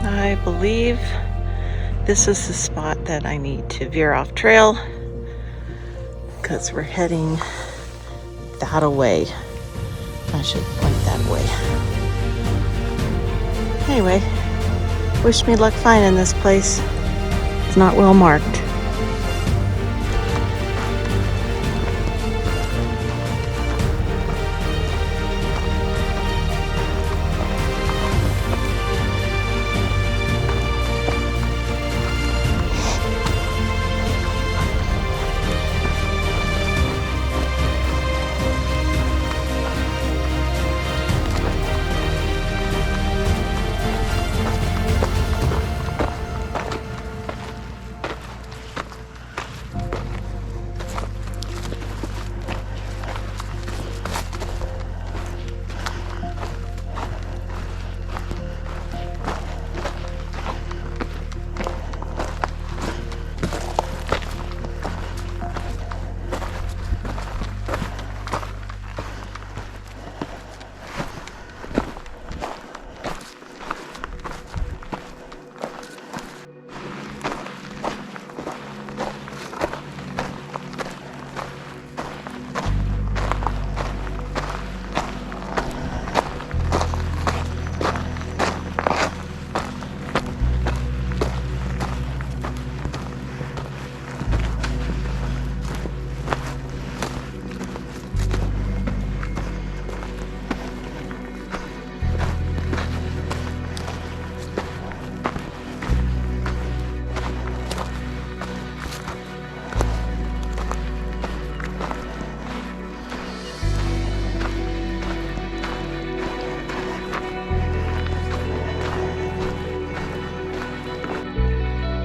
I believe this is the spot that I need to veer off trail because we're heading that away. I should point that way. Anyway, wish me luck finding this place. It's not well marked.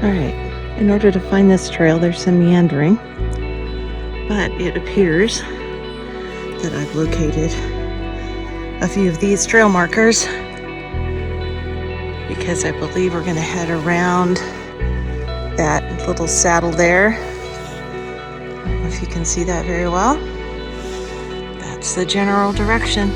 Alright, in order to find this trail, there's some meandering, but it appears that I've located a few of these trail markers because I believe we're going to head around that little saddle there. I don't know if you can see that very well. That's the general direction.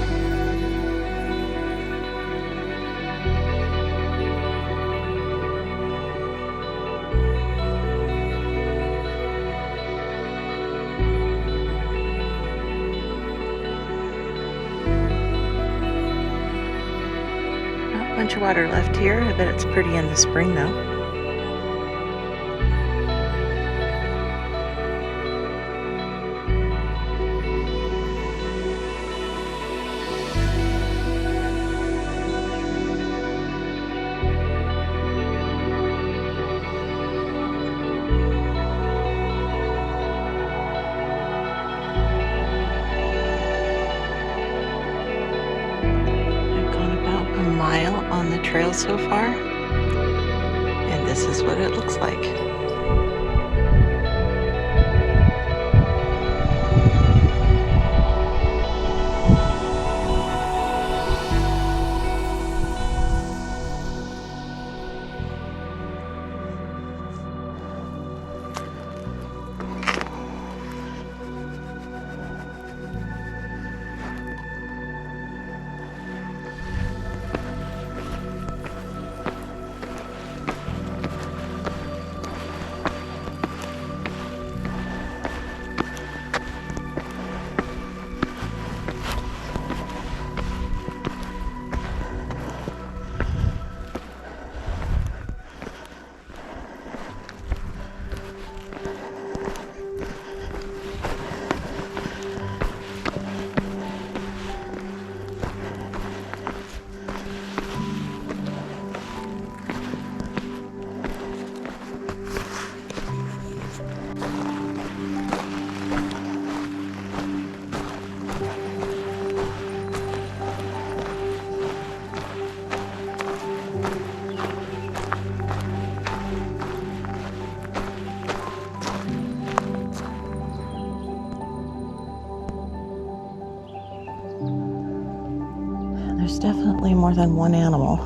Bunch of water left here. I bet it's pretty in the spring though. On the trail so far, and this is what it looks like. There's definitely more than one animal.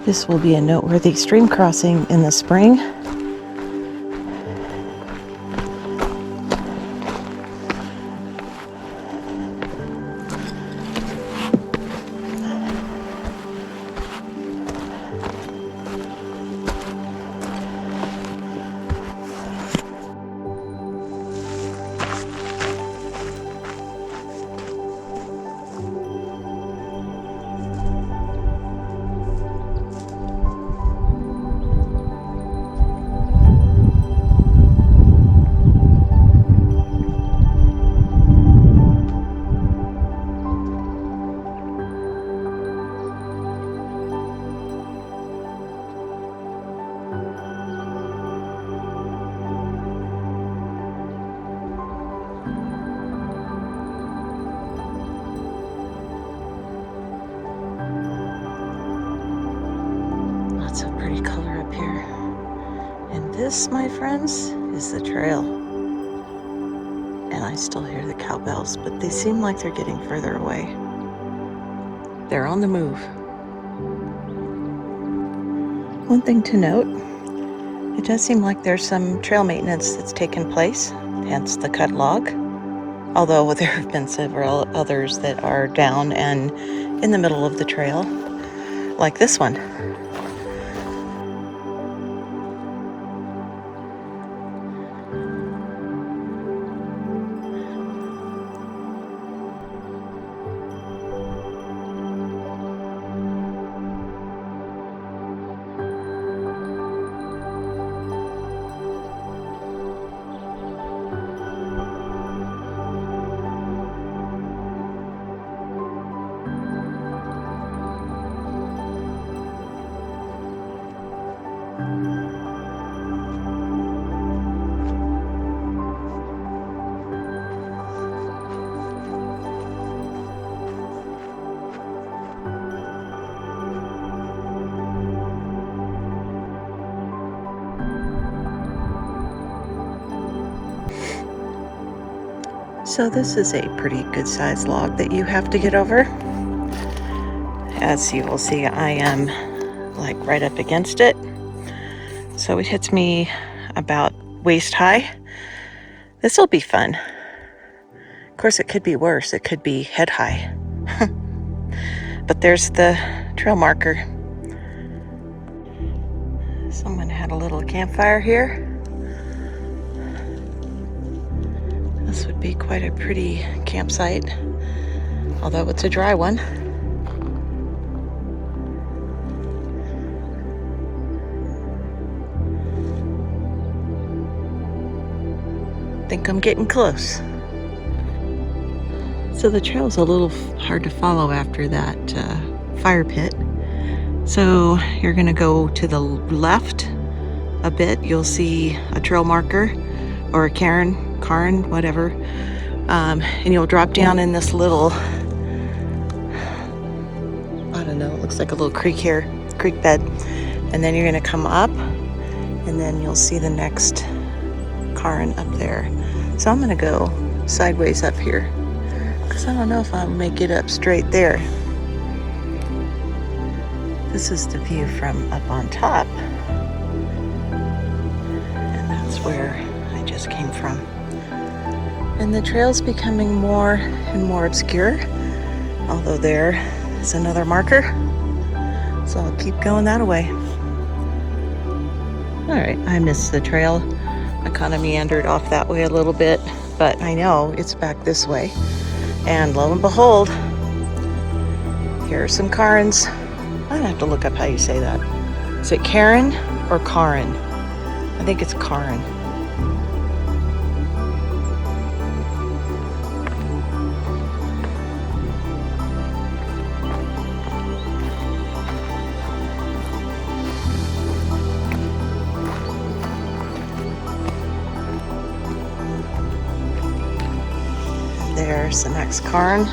This will be a noteworthy stream crossing in the spring. Lots of pretty color up here. And this, my friends, is the trail. And I still hear the cowbells, but they seem like they're getting further away. They're on the move. One thing to note, it does seem like there's some trail maintenance that's taken place, hence the cut log. Although there have been several others that are down and in the middle of the trail, like this one. So this is a pretty good sized log that you have to get over. As you will see, I am like right up against it. So it hits me about waist high. This will be fun. Of course, it could be worse. It could be head high. But there's the trail marker. Someone had a little campfire here. This would be quite a pretty campsite, although it's a dry one. I think I'm getting close. So the trail's a little hard to follow after that fire pit. So you're gonna go to the left a bit. You'll see a trail marker or a cairn, whatever. And you'll drop down in this little, I don't know, it looks like a little creek here, creek bed. And then you're gonna come up and then you'll see the next cairn up there. So I'm gonna go sideways up here because I don't know if I'll make it up straight there. This is the view from up on top. And that's where I just came from. And the trail's becoming more and more obscure, although there is another marker. So I'll keep going that way. All right, I missed the trail. I kind of meandered off that way a little bit, but I know it's back this way. And lo and behold, here are some cairns. I have to look up how you say that. Is it Karen or Karin? I think it's Karin. There's the next cairn.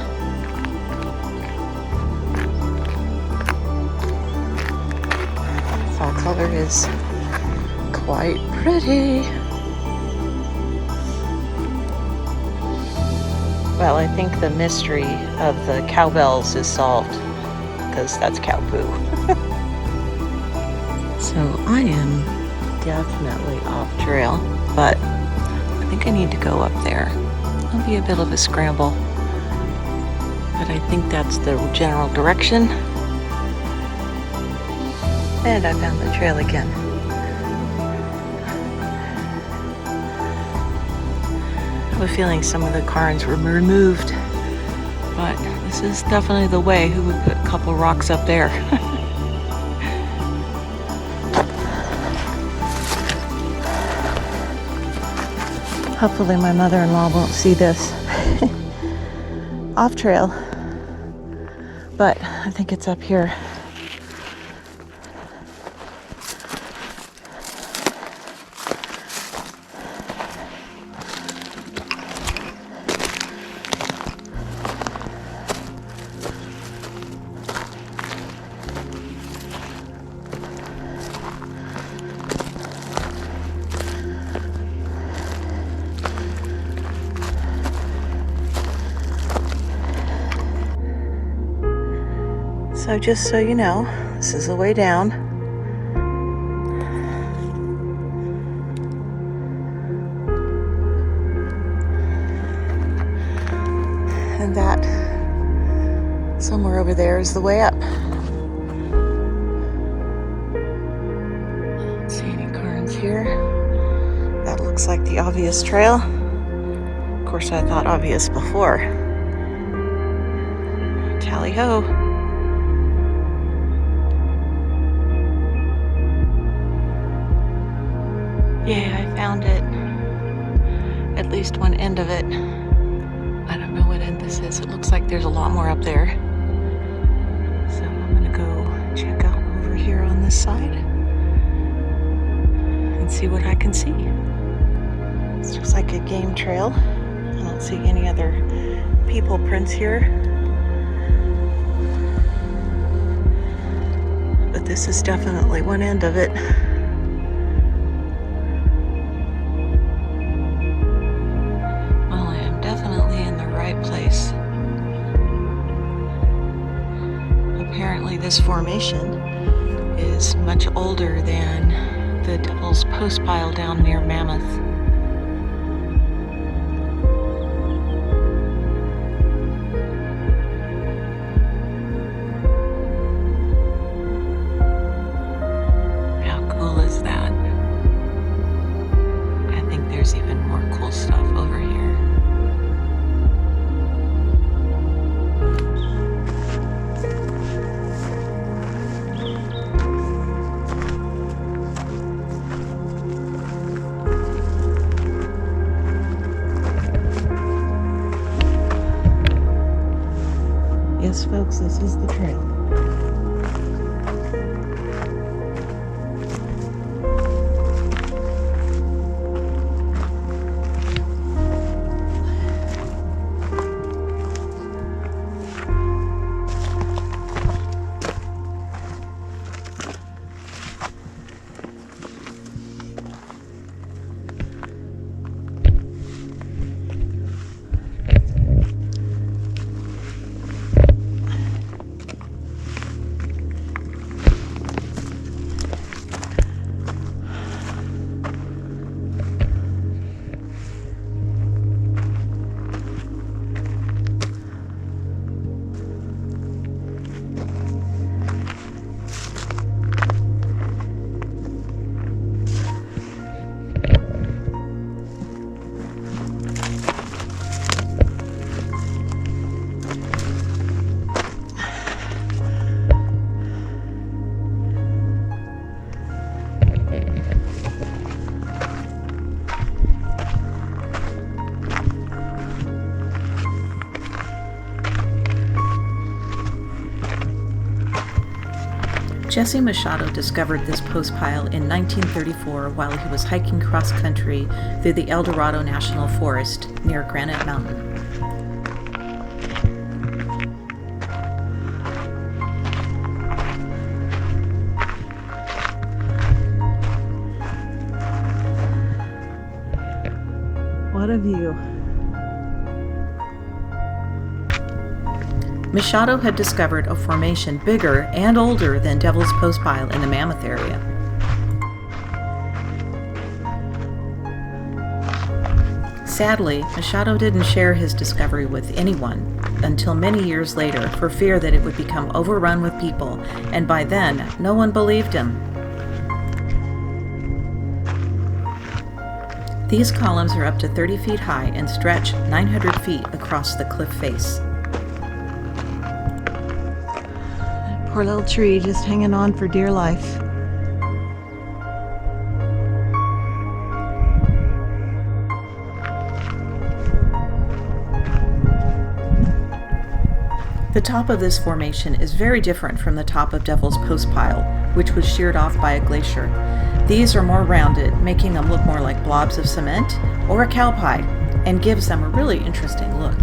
Fall color is quite pretty. Well, I think the mystery of the cowbells is solved because that's cow poo. So I am definitely off trail, but I think I need to go up there. It'll be a bit of a scramble, but I think that's the general direction. And I found the trail again. I have a feeling some of the cairns were removed, but this is definitely the way. Who would put a couple rocks up there? Hopefully my mother-in-law won't see this. Off trail, but I think it's up here. So just so you know, this is the way down. And that somewhere over there is the way up. Don't see any cairns here. That looks like the obvious trail. Of course, I thought obvious before. Tally ho. Yeah, I found it. At least one end of it. I don't know what end this is. It looks like there's a lot more up there. So I'm gonna go check out over here on this side and see what I can see. It's just like a game trail. I don't see any other people prints here. But this is definitely one end of it. Place. Apparently this formation is much older than the Devil's Postpile down near Mammoth. How cool is that? I think there's even more cool stuff over here. Yes, folks, this is the trail. Jesse Machado discovered this postpile in 1934 while he was hiking cross-country through the Eldorado National Forest near Granite Mountain. What a view. Machado had discovered a formation bigger and older than Devil's Postpile in the Mammoth area. Sadly, Machado didn't share his discovery with anyone until many years later for fear that it would become overrun with people, and by then, no one believed him. These columns are up to 30 feet high and stretch 900 feet across the cliff face. Poor little tree just hanging on for dear life. The top of this formation is very different from the top of Devil's Postpile, which was sheared off by a glacier. These are more rounded, making them look more like blobs of cement or a cow pie, and gives them a really interesting look.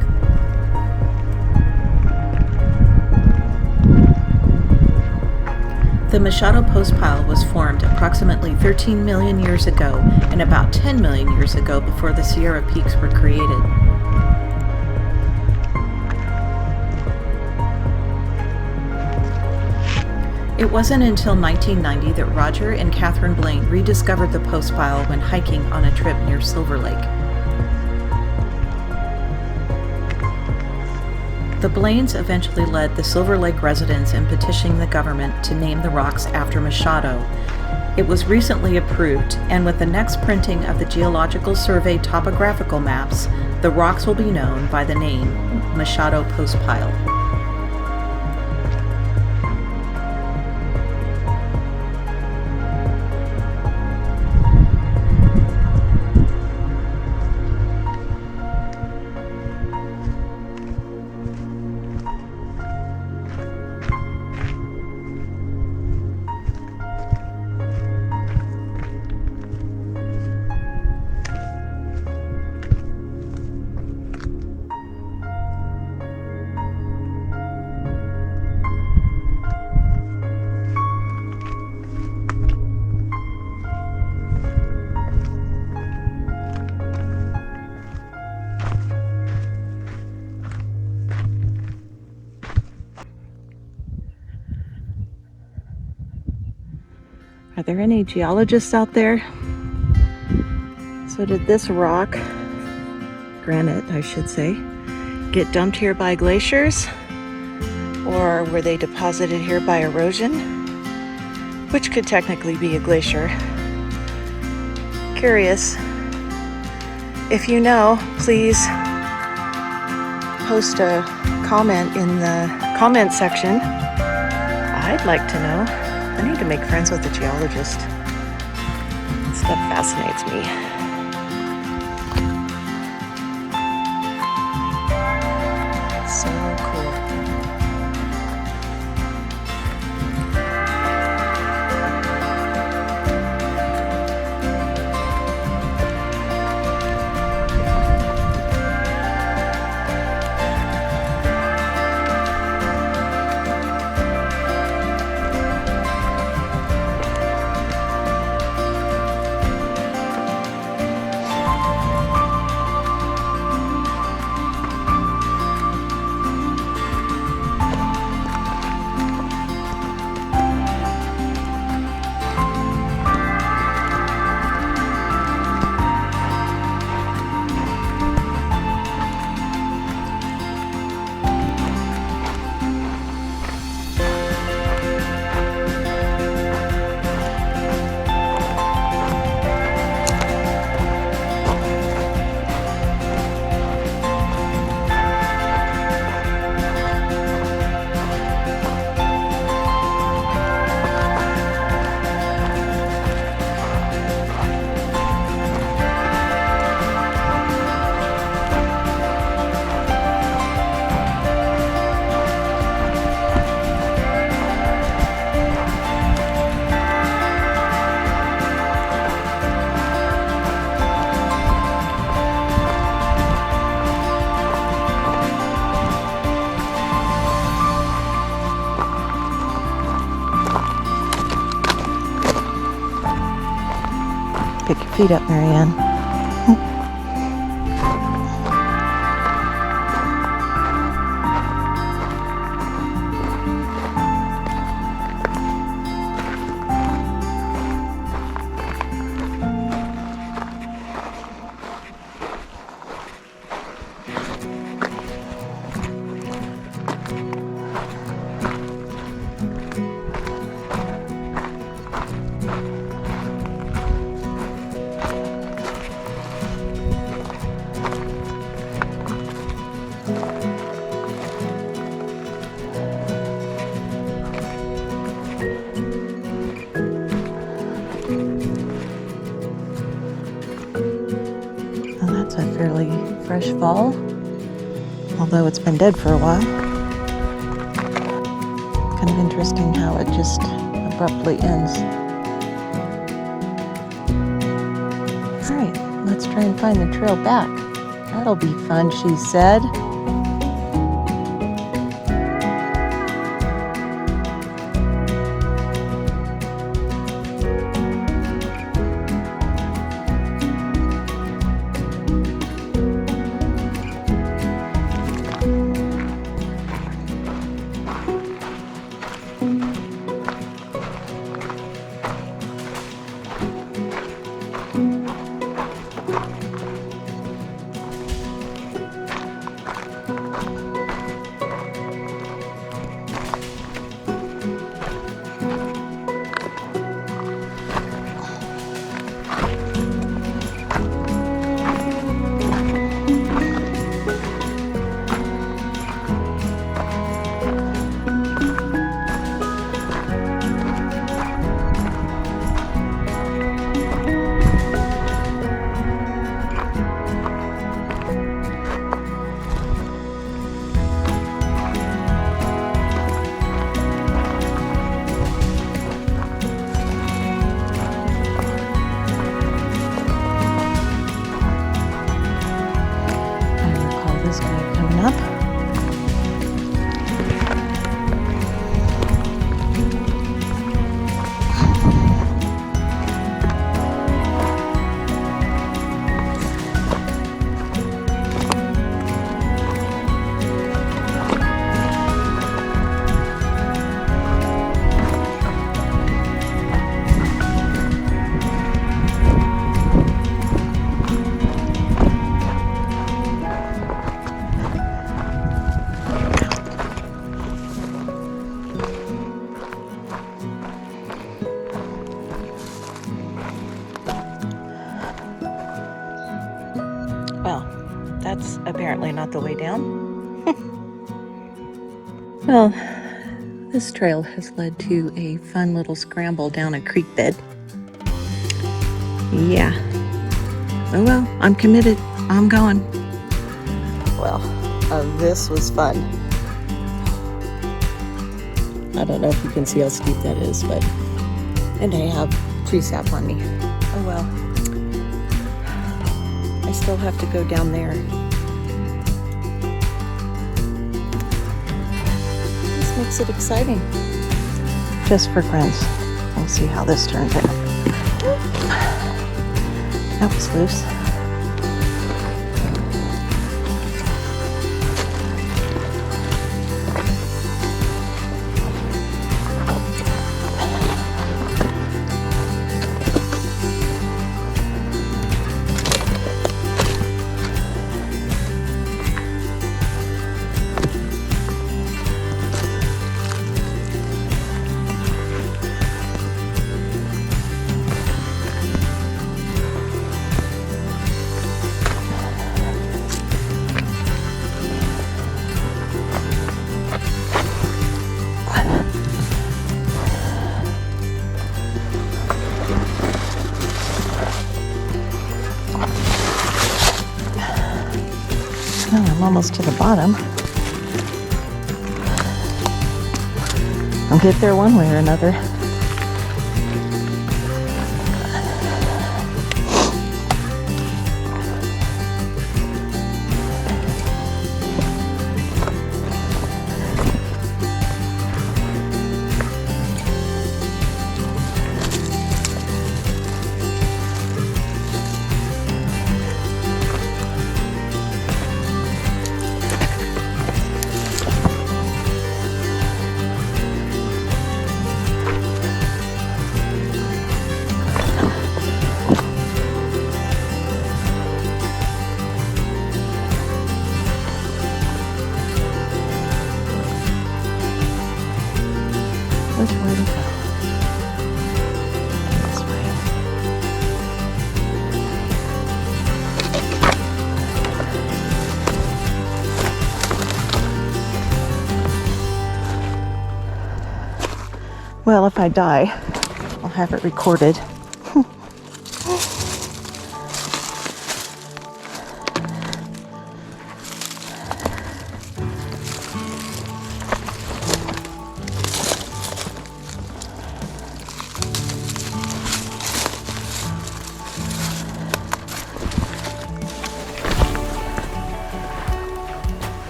The Machado Postpile was formed approximately 13 million years ago and about 10 million years ago before the Sierra Peaks were created. It wasn't until 1990 that Roger and Catherine Blaine rediscovered the Postpile when hiking on a trip near Silver Lake. The Blaines eventually led the Silver Lake residents in petitioning the government to name the rocks after Machado. It was recently approved, and with the next printing of the Geological Survey topographical maps, the rocks will be known by the name Machado Postpile. Are there any geologists out there? So did this rock, granite I should say, get dumped here by glaciers? Or were they deposited here by erosion? Which could technically be a glacier. Curious. If you know, please post a comment in the comment section. I'd like to know. I need to make friends with a geologist. This stuff fascinates me. So cool. Pick your feet up, Maryann. fairly fresh fall, although it's been dead for a while. Kind of interesting how it just abruptly ends. Alright, let's try and find the trail back. That'll be fun, she said. Well, that's apparently not the way down. Well, this trail has led to a fun little scramble down a creek bed. Yeah. Oh well, I'm committed. I'm going. Well, this was fun. I don't know if you can see how steep that is, but... And I have tree sap on me. Oh well. I still have to go down there. This makes it exciting. Just for friends. We'll see how this turns out. That was loose. Well, I'm almost to the bottom. I'll get there one way or another. Which way to go? This way. Well, if I die, I'll have it recorded.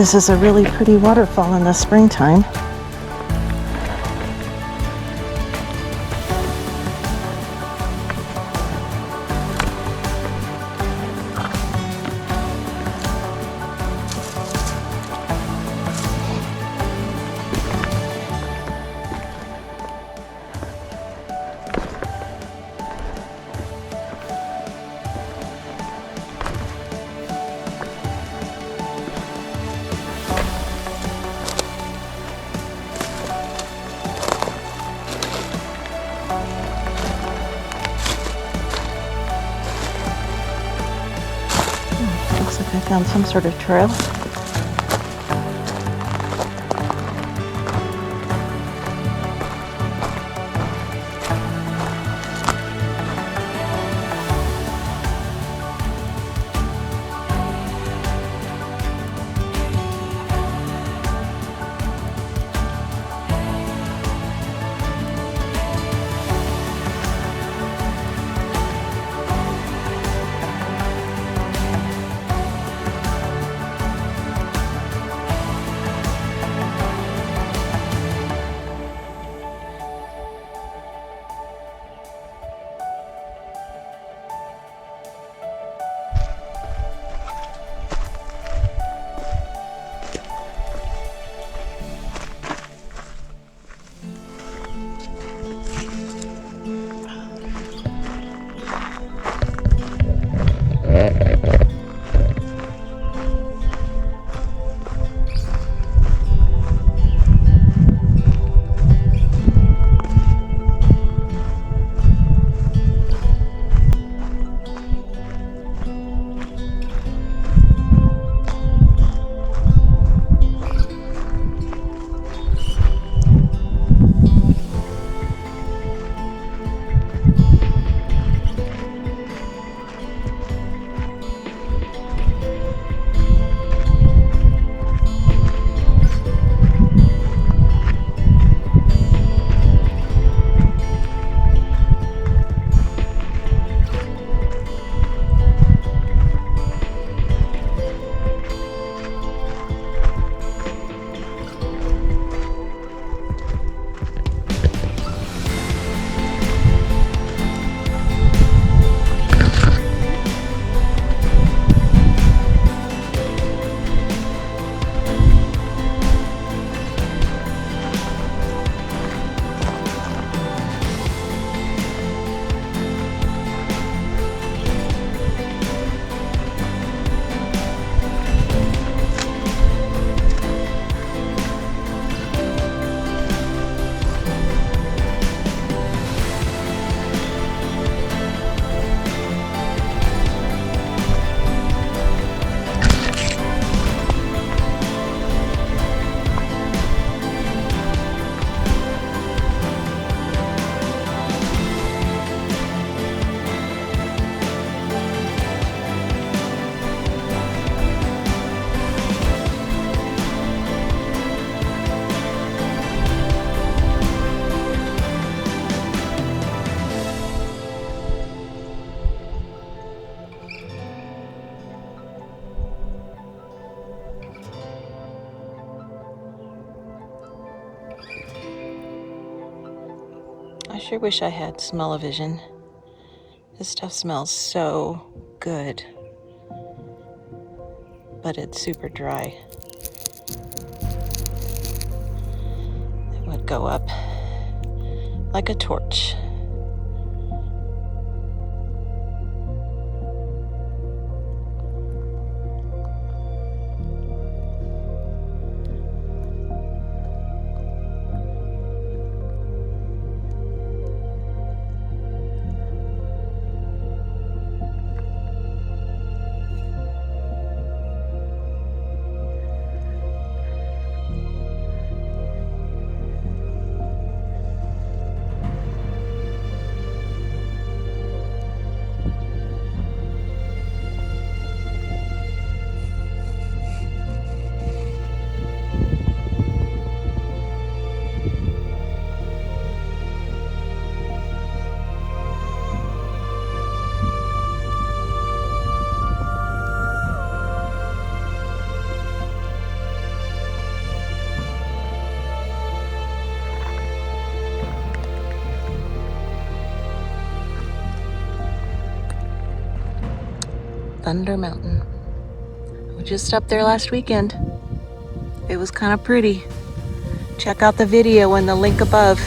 This is a really pretty waterfall in the springtime. Looks like I found some sort of trail. I sure wish I had smell-o-vision. This stuff smells so good, but it's super dry. It would go up like a torch. Thunder Mountain. We just up there last weekend. It was kind of pretty. Check out the video in the link above.